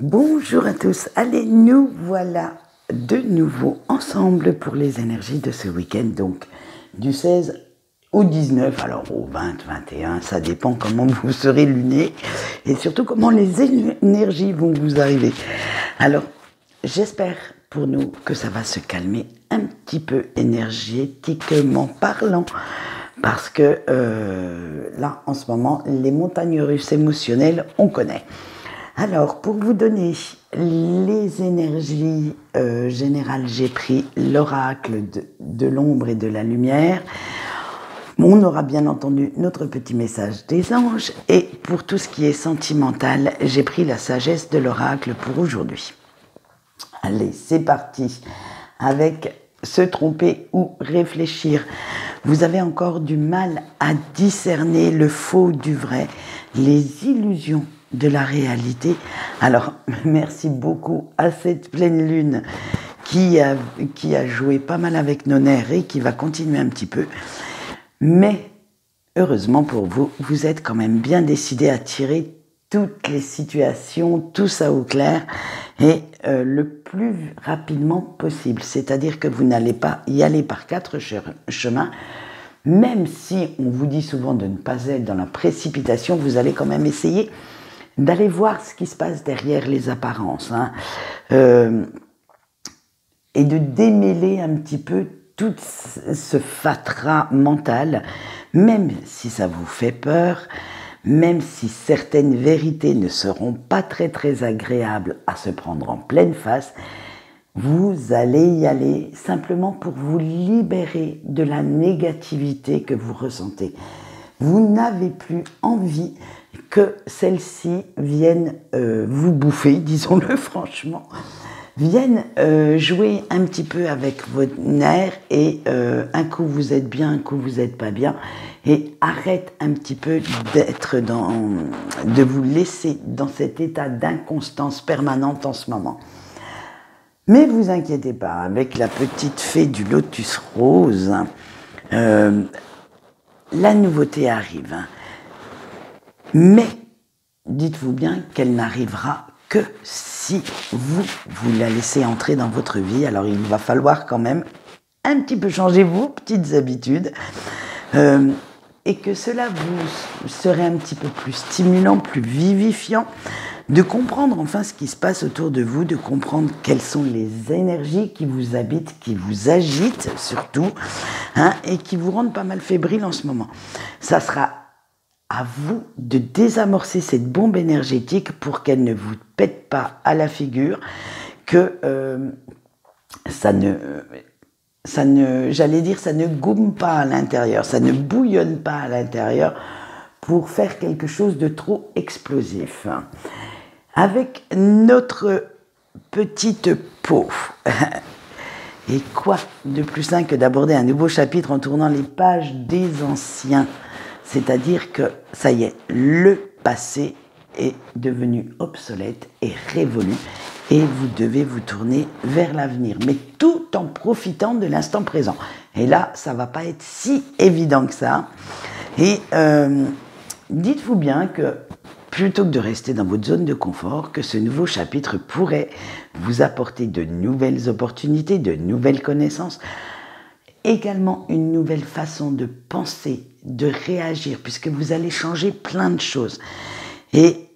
Bonjour à tous, allez, nous voilà de nouveau ensemble pour les énergies de ce week-end, donc du 16 au 19, alors au 20, 21, ça dépend comment vous serez luné et surtout comment les énergies vont vous arriver. Alors, j'espère pour nous que ça va se calmer un petit peu énergétiquement parlant, parce que là, en ce moment, les montagnes russes émotionnelles, on connaît. Alors, pour vous donner les énergies générales, j'ai pris l'oracle de l'ombre et de la lumière. On aura bien entendu notre petit message des anges. Et pour tout ce qui est sentimental, j'ai pris la sagesse de l'oracle pour aujourd'hui. Allez, c'est parti avec se tromper ou réfléchir. Vous avez encore du mal à discerner le faux du vrai, les illusions de la réalité. Alors, merci beaucoup à cette pleine lune qui a joué pas mal avec nos nerfs et qui va continuer un petit peu. Mais, heureusement pour vous, vous êtes quand même bien décidé à tirer toutes les situations, tout ça au clair, et le plus rapidement possible. C'est-à-dire que vous n'allez pas y aller par quatre chemins. Même si on vous dit souvent de ne pas être dans la précipitation, vous allez quand même essayer d'aller voir ce qui se passe derrière les apparences, et de démêler un petit peu tout ce fatras mental, même si ça vous fait peur, même si certaines vérités ne seront pas très très agréables à se prendre en pleine face, vous allez y aller simplement pour vous libérer de la négativité que vous ressentez. Vous n'avez plus envie que celle-ci vienne vous bouffer, disons-le franchement, vienne jouer un petit peu avec votre nerf et un coup vous êtes bien, un coup vous n'êtes pas bien, et arrête un petit peu de vous laisser dans cet état d'inconstance permanente en ce moment. Mais vous inquiétez pas, avec la petite fée du lotus rose, la nouveauté arrive. Mais dites-vous bien qu'elle n'arrivera que si vous la laissez entrer dans votre vie. Alors il va falloir quand même un petit peu changer vos petites habitudes, et que cela vous serait un petit peu plus stimulant, plus vivifiant, de comprendre enfin ce qui se passe autour de vous, de comprendre quelles sont les énergies qui vous habitent, qui vous agitent surtout, et qui vous rendent pas mal fébrile en ce moment. Ça sera à vous de désamorcer cette bombe énergétique pour qu'elle ne vous pète pas à la figure, que ça ne goume pas à l'intérieur, ça ne bouillonne pas à l'intérieur pour faire quelque chose de trop explosif. Avec notre petite peau. Et quoi de plus simple que d'aborder un nouveau chapitre en tournant les pages des anciens? C'est-à-dire que, ça y est, le passé est devenu obsolète et révolu, et vous devez vous tourner vers l'avenir, mais tout en profitant de l'instant présent. Et là, ça va pas être si évident que ça. Et dites-vous bien que, plutôt que de rester dans votre zone de confort, que ce nouveau chapitre pourrait vous apporter de nouvelles opportunités, de nouvelles connaissances, également une nouvelle façon de penser, de réagir, puisque vous allez changer plein de choses. Et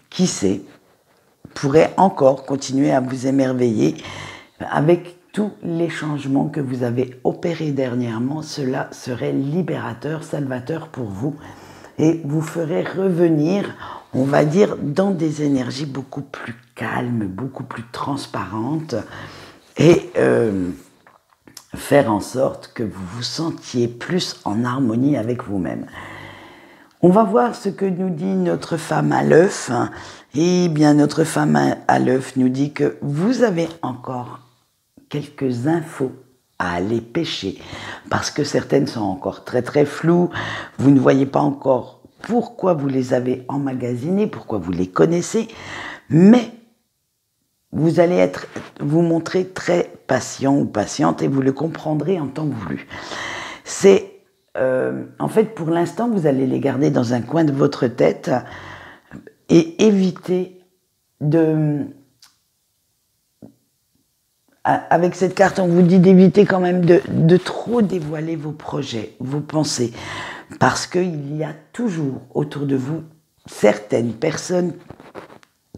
qui sait, pourrait encore continuer à vous émerveiller avec tous les changements que vous avez opérés dernièrement. Cela serait libérateur, salvateur pour vous, et vous ferait revenir, on va dire, dans des énergies beaucoup plus calmes, beaucoup plus transparentes, et faire en sorte que vous vous sentiez plus en harmonie avec vous-même. On va voir ce que nous dit notre femme à l'œuf. Eh bien, notre femme à l'œuf nous dit que vous avez encore quelques infos à aller pêcher, parce que certaines sont encore très très floues. Vous ne voyez pas encore pourquoi vous les avez emmagasinées, pourquoi vous les connaissez, mais vous allez vous montrer très patient ou patiente, et vous le comprendrez en temps voulu. En fait, pour l'instant, vous allez les garder dans un coin de votre tête et éviter avec cette carte, on vous dit d'éviter quand même de trop dévoiler vos projets, vos pensées, parce qu'il y a toujours autour de vous certaines personnes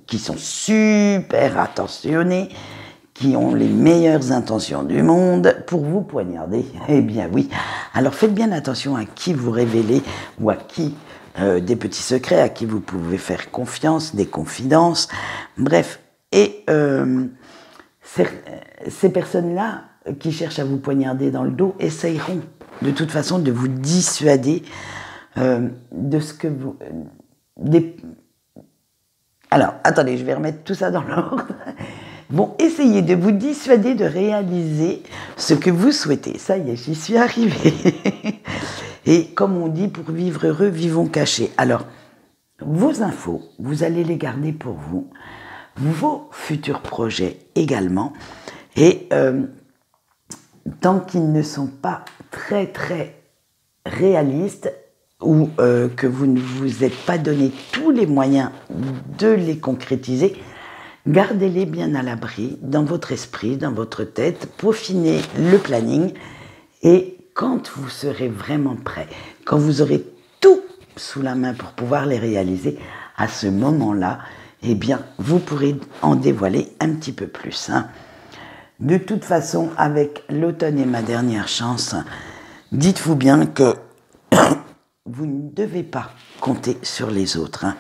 qui sont super attentionnées, qui ont les meilleures intentions du monde pour vous poignarder. Eh bien oui, alors faites bien attention à qui vous révélez ou à qui des petits secrets, à qui vous pouvez faire confiance, des confidences, bref. Et ces personnes-là qui cherchent à vous poignarder dans le dos essayeront de toute façon de vous dissuader de ce que vous... Alors, attendez, je vais remettre tout ça dans l'ordre. Bon, essayez de vous dissuader de réaliser ce que vous souhaitez. Ça y est, j'y suis arrivée. Et comme on dit, pour vivre heureux, vivons cachés. Alors, vos infos, vous allez les garder pour vous. Vos futurs projets également. Et tant qu'ils ne sont pas très, très réalistes, ou que vous ne vous êtes pas donné tous les moyens de les concrétiser, gardez-les bien à l'abri dans votre esprit, dans votre tête, peaufinez le planning et quand vous serez vraiment prêt, quand vous aurez tout sous la main pour pouvoir les réaliser, à ce moment-là, eh bien, vous pourrez en dévoiler un petit peu plus. Hein. De toute façon, avec l'automne et ma dernière chance, dites-vous bien que vous ne devez pas compter sur les autres. Hein.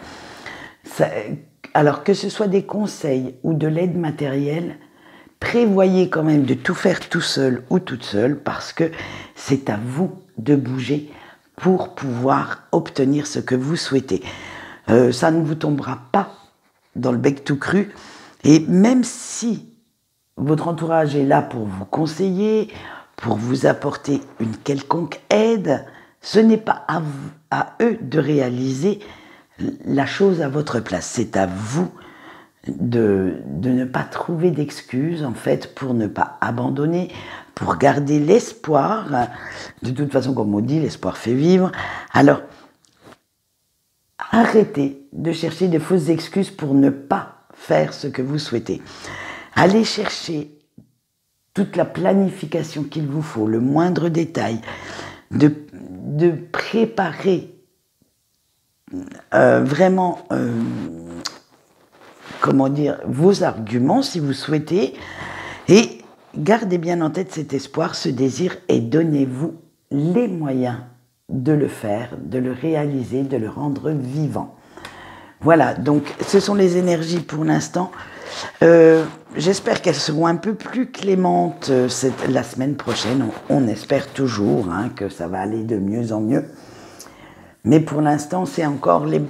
Alors que ce soit des conseils ou de l'aide matérielle, prévoyez quand même de tout faire tout seul ou toute seule parce que c'est à vous de bouger pour pouvoir obtenir ce que vous souhaitez. Ça ne vous tombera pas dans le bec tout cru et même si votre entourage est là pour vous conseiller, pour vous apporter une quelconque aide, ce n'est pas à eux de réaliser la chose à votre place. C'est à vous de ne pas trouver d'excuses, en fait, pour ne pas abandonner, pour garder l'espoir. De toute façon, comme on dit, l'espoir fait vivre. Alors, arrêtez de chercher de fausses excuses pour ne pas faire ce que vous souhaitez. Allez chercher toute la planification qu'il vous faut, le moindre détail, de préparer vraiment, comment dire, vos arguments si vous souhaitez, et gardez bien en tête cet espoir, ce désir, et donnez-vous les moyens de le faire, de le réaliser, de le rendre vivant. Voilà, donc ce sont les énergies pour l'instant. J'espère qu'elles seront un peu plus clémentes la semaine prochaine. On espère toujours hein, que ça va aller de mieux en mieux. Mais pour l'instant, c'est encore les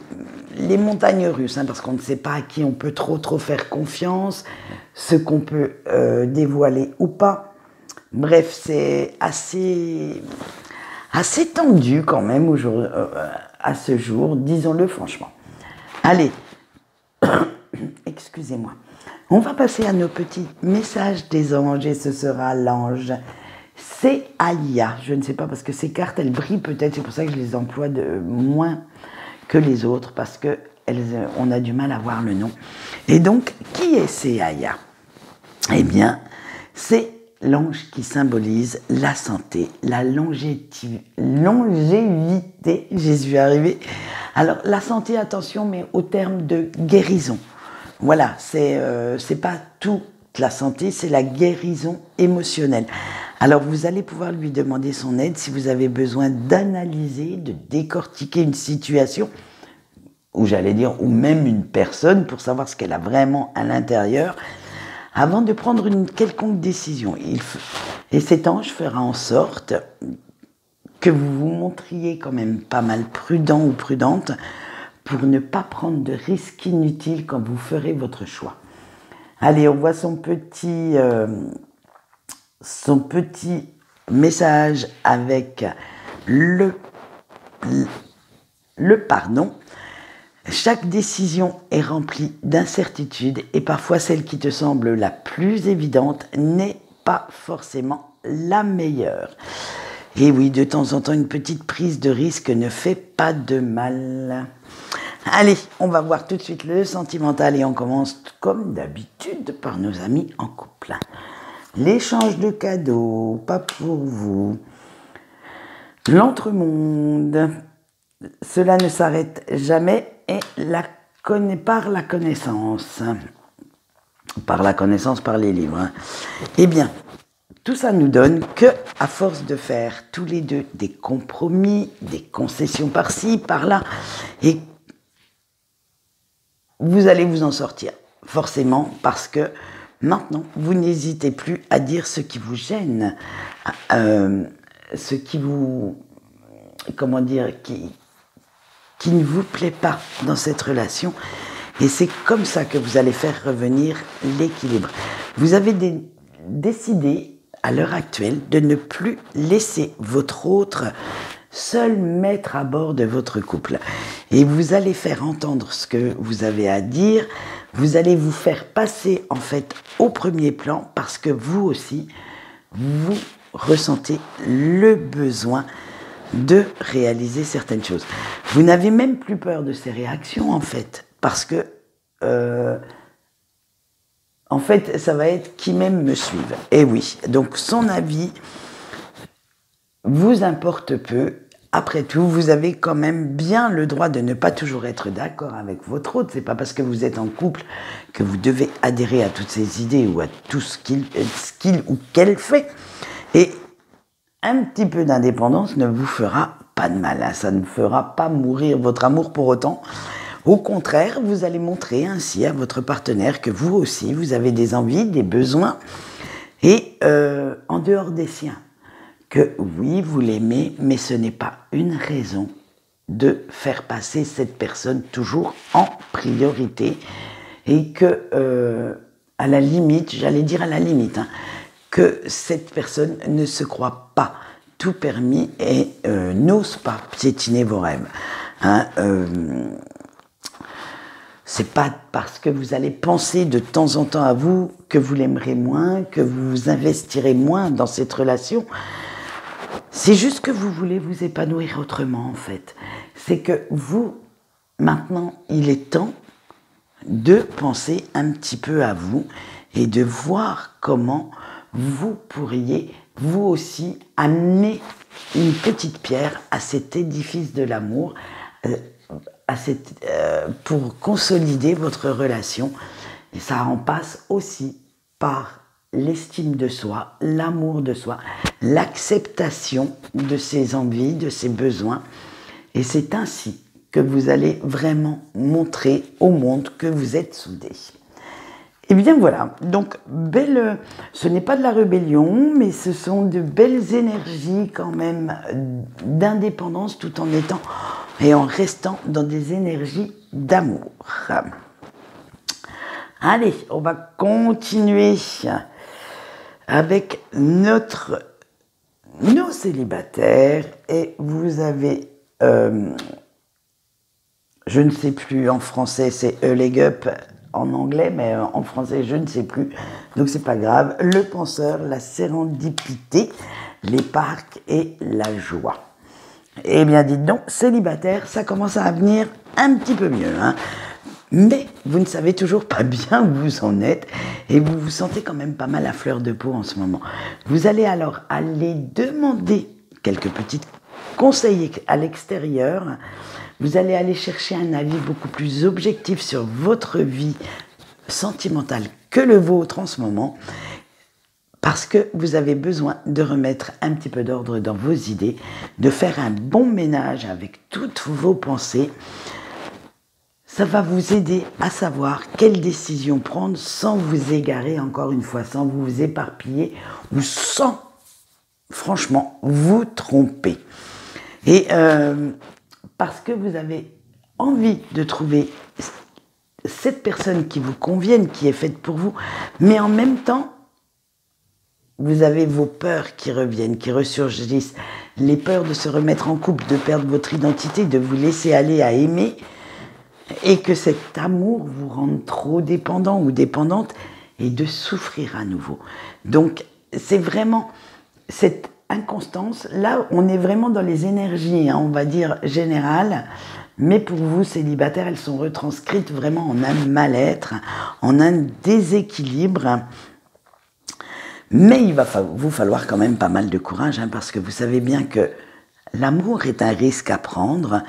montagnes russes, hein, parce qu'on ne sait pas à qui on peut trop faire confiance, ce qu'on peut dévoiler ou pas. Bref, c'est assez tendu quand même à ce jour, disons-le franchement. Allez, excusez-moi. On va passer à nos petits messages des anges et ce sera l'ange Céalia. Je ne sais pas parce que ces cartes, elles brillent peut-être, c'est pour ça que je les emploie de moins que les autres parce que on a du mal à voir le nom. Et donc, qui est Céalia? Eh bien, c'est l'ange qui symbolise la santé, la longévité, Jésus est arrivé. Alors, la santé, attention, mais au terme de guérison. Voilà, c'est pas toute la santé, c'est la guérison émotionnelle. Alors, vous allez pouvoir lui demander son aide si vous avez besoin d'analyser, de décortiquer une situation, ou j'allais dire, ou même une personne, pour savoir ce qu'elle a vraiment à l'intérieur, avant de prendre une quelconque décision. Et cet ange fera en sorte que vous vous montriez quand même pas mal prudent ou prudente pour ne pas prendre de risques inutiles quand vous ferez votre choix. Allez, on voit son petit message avec le pardon. Chaque décision est remplie d'incertitudes et parfois celle qui te semble la plus évidente n'est pas forcément la meilleure. Et oui, de temps en temps, une petite prise de risque ne fait pas de mal. Allez, on va voir tout de suite le sentimental et on commence comme d'habitude par nos amis en couple. L'échange de cadeaux, pas pour vous. L'entremonde, cela ne s'arrête jamais et par la connaissance. Par la connaissance, par les livres. Eh bien, tout ça nous donne que, à force de faire tous les deux des compromis, des concessions par-ci, par-là, et vous allez vous en sortir, forcément, parce que maintenant, vous n'hésitez plus à dire ce qui vous gêne, ce qui vous, comment dire, qui ne vous plaît pas dans cette relation. Et c'est comme ça que vous allez faire revenir l'équilibre. Vous avez décidé, à l'heure actuelle, de ne plus laisser votre autre seul maître à bord de votre couple. Et vous allez faire entendre ce que vous avez à dire, vous allez vous faire passer en fait au premier plan parce que vous aussi, vous ressentez le besoin de réaliser certaines choses. Vous n'avez même plus peur de ces réactions en fait, parce que en fait, ça va être qui m'aime me suive. Et oui, donc son avis vous importe peu. Après tout, vous avez quand même bien le droit de ne pas toujours être d'accord avec votre autre. C'est pas parce que vous êtes en couple que vous devez adhérer à toutes ses idées ou à tout ce qu'il ou qu'elle fait. Et un petit peu d'indépendance ne vous fera pas de mal. Ça ne fera pas mourir votre amour pour autant. Au contraire, vous allez montrer ainsi à votre partenaire que vous aussi, vous avez des envies, des besoins, et en dehors des siens. Que oui, vous l'aimez, mais ce n'est pas une raison de faire passer cette personne toujours en priorité et que, à la limite, j'allais dire à la limite, que cette personne ne se croit pas tout permis et n'ose pas piétiner vos rêves. C'est pas parce que vous allez penser de temps en temps à vous que vous l'aimerez moins, que vous investirez moins dans cette relation. C'est juste que vous voulez vous épanouir autrement, en fait. C'est que vous, maintenant, il est temps de penser un petit peu à vous et de voir comment vous pourriez, vous aussi, amener une petite pierre à cet édifice de l'amour, pour consolider votre relation. Et ça en passe aussi par l'estime de soi, l'amour de soi, l'acceptation de ses envies, de ses besoins. Et c'est ainsi que vous allez vraiment montrer au monde que vous êtes soudés. Et bien voilà, donc ce n'est pas de la rébellion, mais ce sont de belles énergies quand même d'indépendance tout en étant et en restant dans des énergies d'amour. Allez, on va continuer avec nos célibataires et vous avez, je ne sais plus, en français c'est a leg up en anglais, mais en français je ne sais plus, donc c'est pas grave, le penseur, la sérendipité, les parcs et la joie. Eh bien dites donc, célibataire, ça commence à venir un petit peu mieux, mais vous ne savez toujours pas bien où vous en êtes et vous vous sentez quand même pas mal à fleur de peau en ce moment. Vous allez alors aller demander quelques petits conseils à l'extérieur. Vous allez aller chercher un avis beaucoup plus objectif sur votre vie sentimentale que le vôtre en ce moment, parce que vous avez besoin de remettre un petit peu d'ordre dans vos idées, de faire un bon ménage avec toutes vos pensées. Ça va vous aider à savoir quelle décision prendre sans vous égarer, encore une fois, sans vous éparpiller ou sans, franchement, vous tromper. Et parce que vous avez envie de trouver cette personne qui vous convienne, qui est faite pour vous, mais en même temps, vous avez vos peurs qui reviennent, qui ressurgissent, les peurs de se remettre en couple, de perdre votre identité, de vous laisser aller à aimer, et que cet amour vous rende trop dépendant ou dépendante et de souffrir à nouveau. Donc, c'est vraiment cette inconstance. Là, on est vraiment dans les énergies, on va dire, générales Mais pour vous, célibataires, elles sont retranscrites vraiment en un mal-être, en un déséquilibre. Mais il va vous falloir quand même pas mal de courage, hein, parce que vous savez bien que l'amour est un risque à prendre,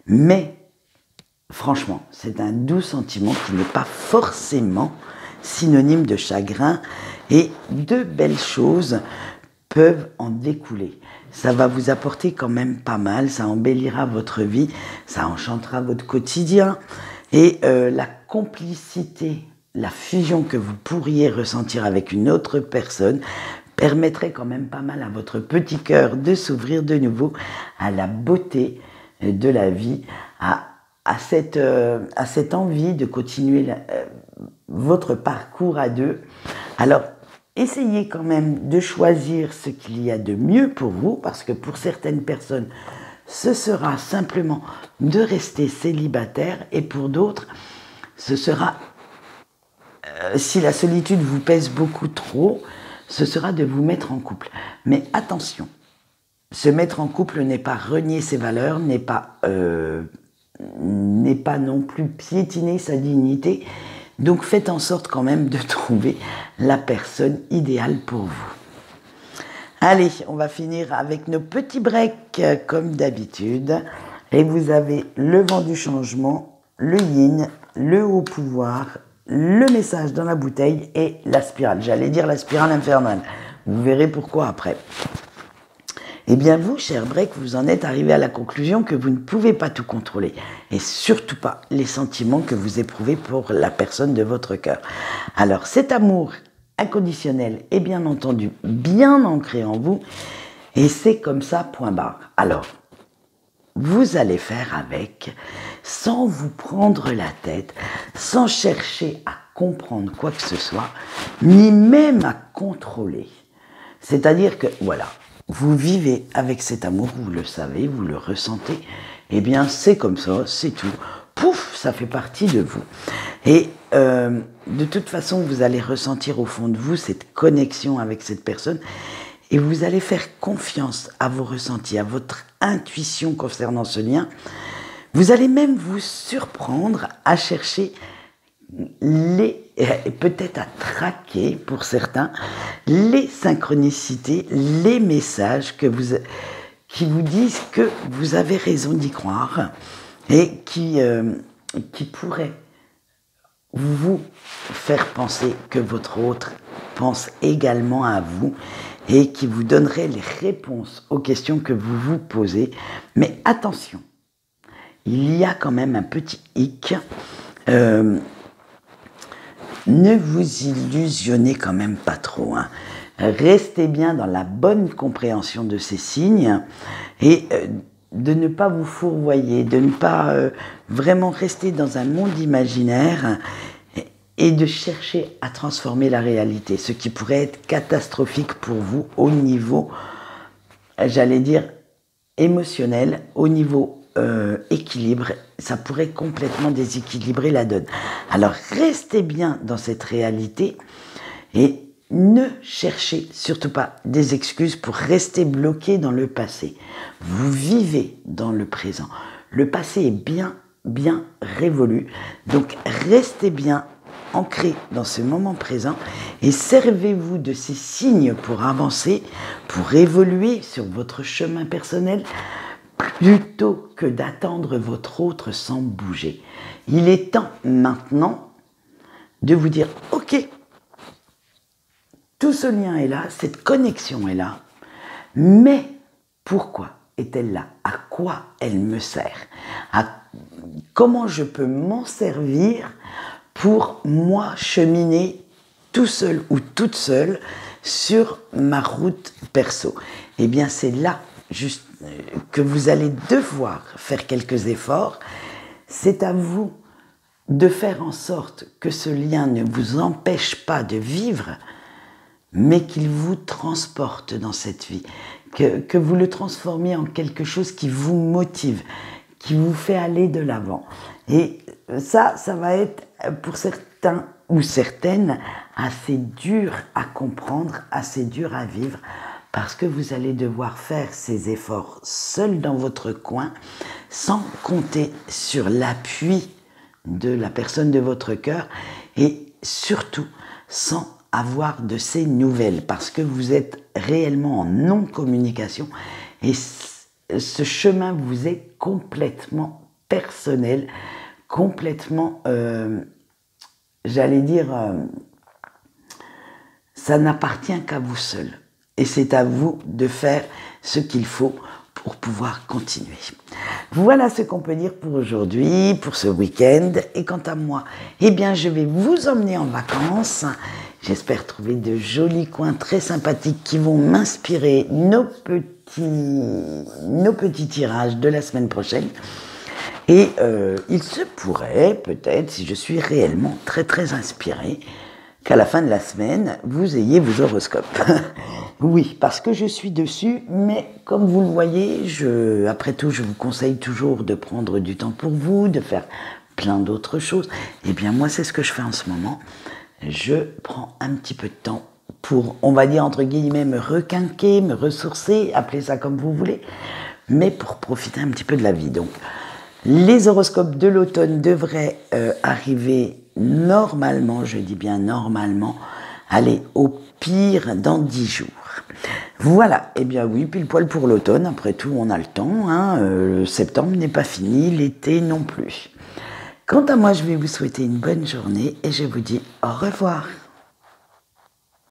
mais franchement, c'est un doux sentiment qui n'est pas forcément synonyme de chagrin, et de belles choses peuvent en découler. Ça va vous apporter quand même pas mal, ça embellira votre vie, ça enchantera votre quotidien, et la complicité, la fusion que vous pourriez ressentir avec une autre personne permettrait quand même pas mal à votre petit cœur de s'ouvrir de nouveau à la beauté de la vie, à cette envie de continuer votre parcours à deux. Alors, essayez quand même de choisir ce qu'il y a de mieux pour vous, parce que pour certaines personnes, ce sera simplement de rester célibataire, et pour d'autres, ce sera, si la solitude vous pèse beaucoup trop, ce sera de vous mettre en couple. Mais attention, se mettre en couple n'est pas renier ses valeurs, n'est pas non plus piétiner sa dignité. Donc faites en sorte quand même de trouver la personne idéale pour vous. Allez, on va finir avec nos petits breaks comme d'habitude. Et vous avez le vent du changement, le yin, le haut pouvoir, le message dans la bouteille et la spirale. J'allais dire la spirale infernale. Vous verrez pourquoi après. Eh bien vous, cher break, vous en êtes arrivé à la conclusion que vous ne pouvez pas tout contrôler, et surtout pas les sentiments que vous éprouvez pour la personne de votre cœur. Alors cet amour inconditionnel est bien entendu bien ancré en vous, et c'est comme ça, point barre. Alors, vous allez faire avec, sans vous prendre la tête, sans chercher à comprendre quoi que ce soit, ni même à contrôler. C'est-à-dire que, voilà, vous vivez avec cet amour, vous le savez, vous le ressentez, eh bien c'est comme ça, c'est tout. Pouf, ça fait partie de vous. Et de toute façon, vous allez ressentir au fond de vous cette connexion avec cette personne, et vous allez faire confiance à vos ressentis, à votre intuition concernant ce lien. Vous allez même vous surprendre à chercher peut-être à traquer pour certains, les synchronicités, les messages qui vous disent que vous avez raison d'y croire, et qui pourraient vous faire penser que votre autre pense également à vous, et qui vous donnerait les réponses aux questions que vous vous posez. Mais attention, il y a quand même un petit hic. Ne vous illusionnez quand même pas trop, hein. Restez bien dans la bonne compréhension de ces signes, et de ne pas vous fourvoyer, de ne pas vraiment rester dans un monde imaginaire, et de chercher à transformer la réalité, ce qui pourrait être catastrophique pour vous au niveau, j'allais dire, émotionnel, au niveau équilibre, ça pourrait complètement déséquilibrer la donne. Alors restez bien dans cette réalité, et ne cherchez surtout pas des excuses pour rester bloqué dans le passé. Vous vivez dans le présent. Le passé est bien révolu, donc restez bien ancré dans ce moment présent, et servez-vous de ces signes pour avancer, pour évoluer sur votre chemin personnel, plutôt que d'attendre votre autre sans bouger. Il est temps maintenant de vous dire, ok, tout ce lien est là, cette connexion est là, mais pourquoi est-elle là? À quoi elle me sert? Comment je peux m'en servir pour moi cheminer tout seul ou toute seule sur ma route perso? Eh bien, c'est là juste que vous allez devoir faire quelques efforts. C'est à vous de faire en sorte que ce lien ne vous empêche pas de vivre, mais qu'il vous transporte dans cette vie, que vous le transformiez en quelque chose qui vous motive, qui vous fait aller de l'avant. Et ça va être pour certains ou certaines assez dur à comprendre, assez dur à vivre, parce que vous allez devoir faire ces efforts seul dans votre coin, sans compter sur l'appui de la personne de votre cœur et surtout sans avoir de ces nouvelles parce que vous êtes réellement en non-communication et ce chemin vous est complètement personnel, complètement, j'allais dire, ça n'appartient qu'à vous seul. Et c'est à vous de faire ce qu'il faut pour pouvoir continuer. Voilà ce qu'on peut dire pour aujourd'hui, pour ce week-end. Et quant à moi, eh bien, je vais vous emmener en vacances. J'espère trouver de jolis coins très sympathiques qui vont m'inspirer nos petits tirages de la semaine prochaine. Et il se pourrait, peut-être, si je suis réellement très très inspirée, qu'à la fin de la semaine, vous ayez vos horoscopes. Oui, parce que je suis dessus, mais comme vous le voyez, après tout, je vous conseille toujours de prendre du temps pour vous, de faire plein d'autres choses. Eh bien, moi, c'est ce que je fais en ce moment. Je prends un petit peu de temps pour, on va dire, entre guillemets, me requinquer, me ressourcer, appelez ça comme vous voulez, mais pour profiter un petit peu de la vie. Donc, les horoscopes de l'automne devraient arriver normalement, je dis bien normalement, allez, au pire dans 10 jours. Voilà, eh bien oui, pile poil pour l'automne, après tout on a le temps, hein, septembre n'est pas fini, l'été non plus. Quant à moi, je vais vous souhaiter une bonne journée et je vous dis au revoir.